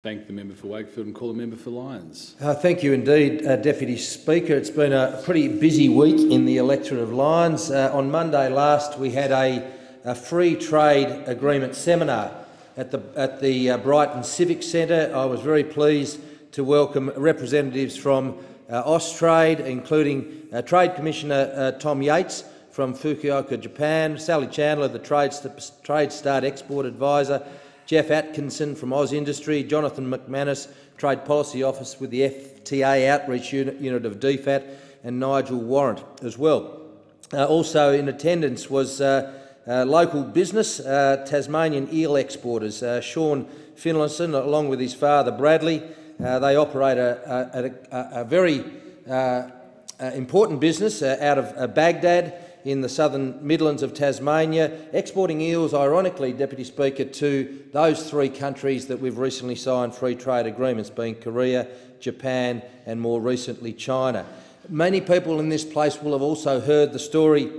Thank the member for Wakefield and call the member for Lyons. Thank you indeed, Deputy Speaker. It's been a pretty busy week in the electorate of Lyons. On Monday last we had a free trade agreement seminar at the Brighton Civic Centre. I was very pleased to welcome representatives from Austrade, including Trade Commissioner Tom Yates from Fukuoka, Japan, Sally Chandler, the Trade Start Export Advisor, Jeff Hutchinson from Oz Industry, Jonathan McManus, Trade Policy Officer with the FTA Outreach Unit of DFAT, and Nigel Warrant as well. Also in attendance was local business, Tasmanian eel exporters, Sean Finlayson, along with his father Bradley. They operate a very important business out of Baghdad in the southern Midlands of Tasmania, exporting eels, ironically, Deputy Speaker, to those three countries that we've recently signed free trade agreements, being Korea, Japan and more recently China. Many people in this place will have also heard the story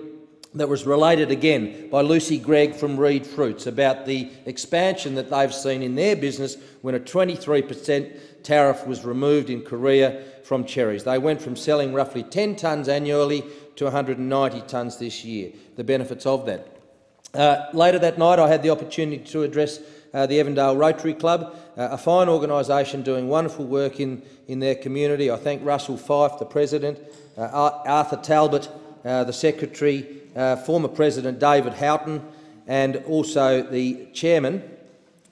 that was related again by Lucy Gregg from Reed Fruits about the expansion that they've seen in their business when a 23% tariff was removed in Korea from cherries. They went from selling roughly 10 tonnes annually to 190 tonnes this year, the benefits of that. Later that night I had the opportunity to address the Evandale Rotary Club, a fine organisation doing wonderful work in their community. I thank Russell Fife, the President, Arthur Talbot, the Secretary, former President David Houghton, and also the Chairman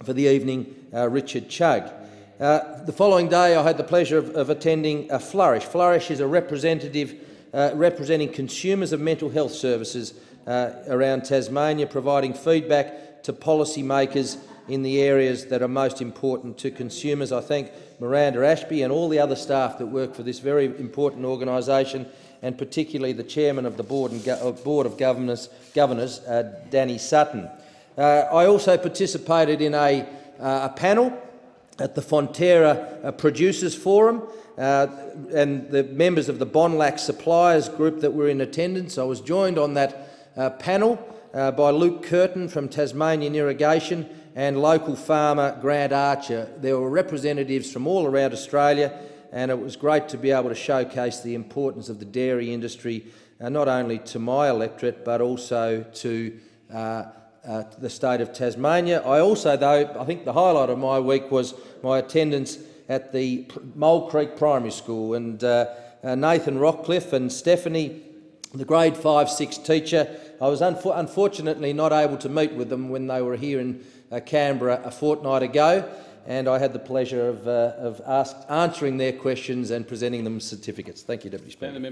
for the evening, Richard Chugg. The following day I had the pleasure of attending Flourish. Flourish is a representative representing consumers of mental health services around Tasmania, providing feedback to policymakers in the areas that are most important to consumers. I thank Miranda Ashby and all the other staff that work for this very important organisation, and particularly the Chairman of the Board of Governors, Danny Sutton. I also participated in a panel at the Fonterra Producers Forum, and the members of the Bonlac Suppliers group that were in attendance. I was joined on that panel by Luke Curtin from Tasmanian Irrigation and local farmer Grant Archer. There were representatives from all around Australia, and it was great to be able to showcase the importance of the dairy industry, not only to my electorate but also to the state of Tasmania. I also, though, I think the highlight of my week was my attendance at the Mole Creek Primary School, and Nathan Rockcliffe and Stephanie, the grade 5-6 teacher. I was unfortunately not able to meet with them when they were here in Canberra a fortnight ago, and I had the pleasure of answering their questions and presenting them certificates. Thank you, Deputy Speaker.